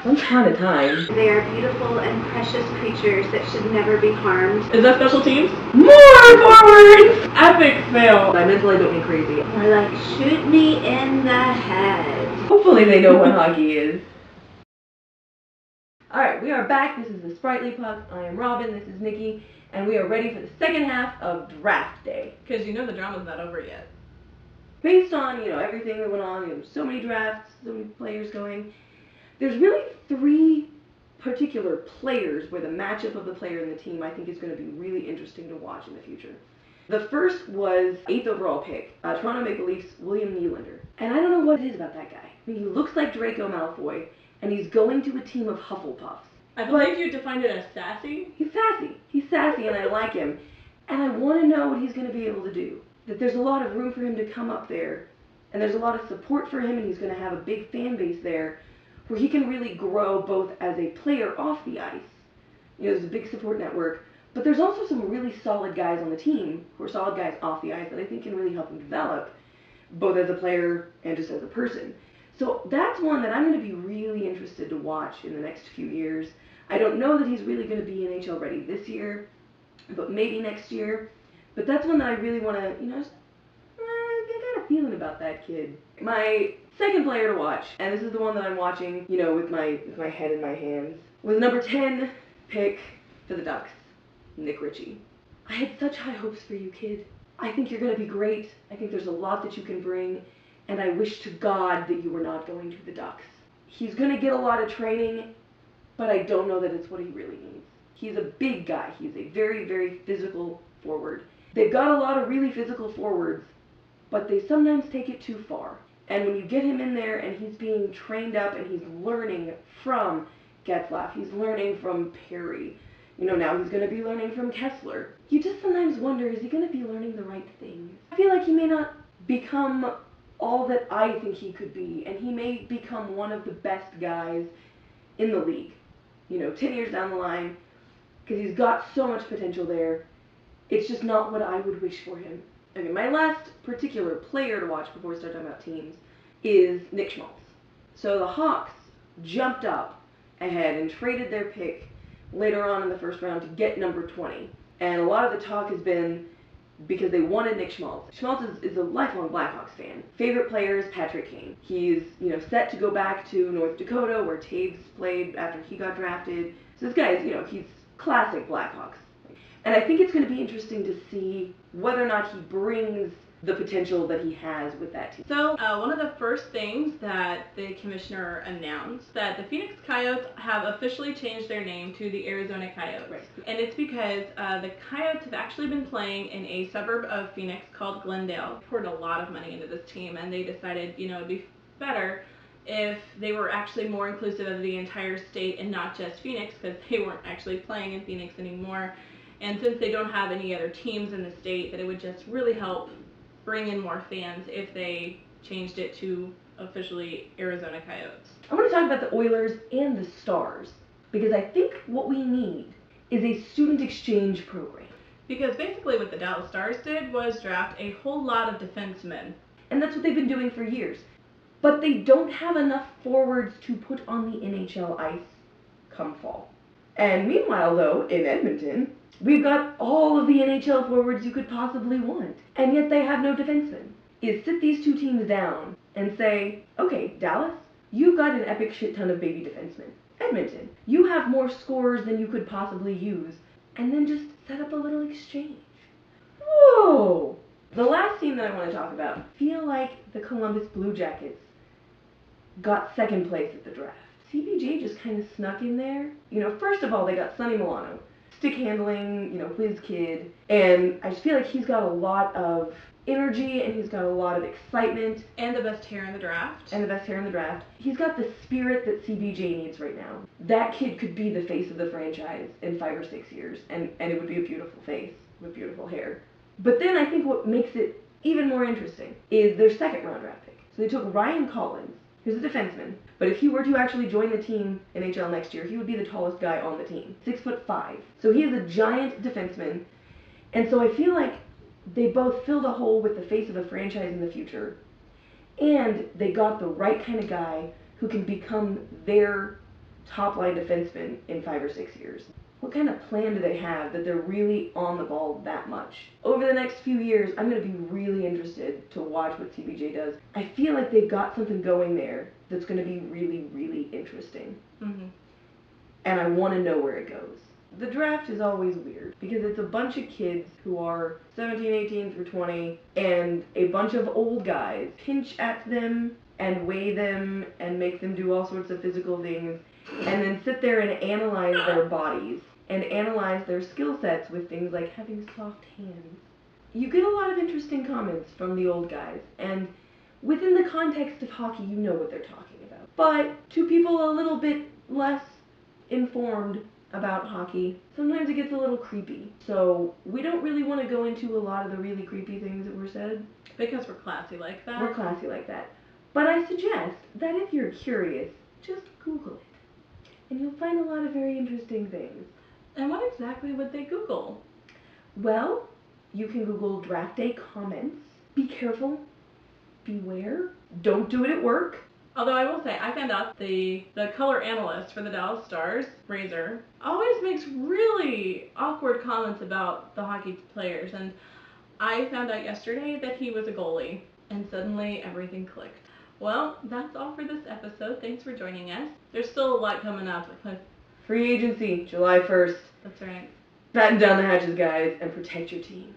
Once upon a time. They are beautiful and precious creatures that should never be harmed. Is that special teams? More forwards! Epic fail. I mentally don't get crazy. More like, shoot me in the head. Hopefully they know what hockey is. Alright, we are back. This is the Sprightly Puck. I am Robin, this is Nikki, and we are ready for the second half of Draft Day. Because you know the drama's not over yet. Based on, everything that went on, so many drafts, so many players going, there's really three particular players where the matchup of the player and the team I think is going to be really interesting to watch in the future. The first was 8th overall pick, Toronto Maple Leafs, William Nylander. And I don't know what it is about that guy. I mean, he looks like Draco Malfoy, and he's going to a team of Hufflepuffs. I believe you defined it as sassy. He's sassy. He's sassy, and I like him. And I want to know what he's going to be able to do. That there's a lot of room for him to come up there, and there's a lot of support for him, and he's going to have a big fan base there, where he can really grow both as a player off the ice. There's a big support network, but there's also some really solid guys on the team who are solid guys off the ice that I think can really help him develop, both as a player and just as a person. So that's one that I'm going to be really interested to watch in the next few years. I don't know that he's really going to be NHL ready this year, but maybe next year. But that's one that I really want to, I got a feeling about that kid. My second player to watch, and this is the one that I'm watching, with my head in my hands, was number 10 pick for the Ducks, Nick Ritchie. I had such high hopes for you, kid. I think you're going to be great. I think there's a lot that you can bring, and I wish to God that you were not going to the Ducks. He's going to get a lot of training, but I don't know that it's what he really needs. He's a big guy. He's a very, very physical forward. They've got a lot of really physical forwards, but they sometimes take it too far. And when you get him in there and he's being trained up and he's learning from Getzlaf, he's learning from Perry, now he's going to be learning from Kessler. You just sometimes wonder, is he going to be learning the right things? I feel like he may not become all that I think he could be, and he may become one of the best guys in the league, 10 years down the line, because he's got so much potential there. It's just not what I would wish for him. Okay, my last particular player to watch before we start talking about teams is Nick Schmaltz. So the Hawks jumped up ahead and traded their pick later on in the first round to get number 20. And a lot of the talk has been because they wanted Nick Schmaltz. Schmaltz is a lifelong Blackhawks fan. Favorite player is Patrick Kane. He's, set to go back to North Dakota where Taves played after he got drafted. So this guy is, he's classic Blackhawks. And I think it's going to be interesting to see whether or not he brings the potential that he has with that team. So, one of the first things that the commissioner announced, that the Phoenix Coyotes have officially changed their name to the Arizona Coyotes. Right. And it's because the Coyotes have actually been playing in a suburb of Phoenix called Glendale. They poured a lot of money into this team, and they decided, it'd be better if they were actually more inclusive of the entire state and not just Phoenix, because they weren't actually playing in Phoenix anymore. And since they don't have any other teams in the state, that it would just really help bring in more fans if they changed it to officially Arizona Coyotes. I want to talk about the Oilers and the Stars, because I think what we need is a student exchange program. Because basically what the Dallas Stars did was draft a whole lot of defensemen. And that's what they've been doing for years. But they don't have enough forwards to put on the NHL ice come fall. And meanwhile, though, in Edmonton, we've got all of the NHL forwards you could possibly want, and yet they have no defensemen. Is sit these two teams down and say, okay, Dallas, you've got an epic shit ton of baby defensemen. Edmonton, you have more scorers than you could possibly use, and then just set up a little exchange. Whoa! The last team that I want to talk about, I feel like the Columbus Blue Jackets got second place at the draft. CBJ just kind of snuck in there. First of all, they got Sonny Milano. Stick handling, whiz kid. And I just feel like he's got a lot of energy and he's got a lot of excitement. And the best hair in the draft. He's got the spirit that CBJ needs right now. That kid could be the face of the franchise in 5 or 6 years. And it would be a beautiful face with beautiful hair. But then I think what makes it even more interesting is their second round draft pick. So they took Ryan Collins, who's a defenseman, but if he were to actually join the team in NHL next year, he would be the tallest guy on the team, 6'5". So he is a giant defenseman, and so I feel like they both filled a hole with the face of a franchise in the future, and they got the right kind of guy who can become their top-line defensemen in 5 or 6 years. What kind of plan do they have that they're really on the ball that much? Over the next few years, I'm going to be really interested to watch what CBJ does. I feel like they've got something going there that's going to be really, really interesting. Mm-hmm. And I want to know where it goes. The draft is always weird because it's a bunch of kids who are 17, 18 through 20, and a bunch of old guys pinch at them and weigh them and make them do all sorts of physical things, and then sit there and analyze their bodies and analyze their skill sets with things like having soft hands. You get a lot of interesting comments from the old guys, and within the context of hockey, you know what they're talking about. But to people a little bit less informed about hockey, sometimes it gets a little creepy. So we don't really want to go into a lot of the really creepy things that were said. Because we're classy like that. We're classy like that. But I suggest that if you're curious, just Google it. And you'll find a lot of very interesting things. And what exactly would they Google? Well, you can Google draft day comments. Be careful. Beware. Don't do it at work. Although I will say, I found out the color analyst for the Dallas Stars, Razor, always makes really awkward comments about the hockey players. And I found out yesterday that he was a goalie. And suddenly everything clicked. Well, that's all for this episode. Thanks for joining us. There's still a lot coming up. Free agency, July 1st. That's right. Batten down the hatches, guys, and protect your team.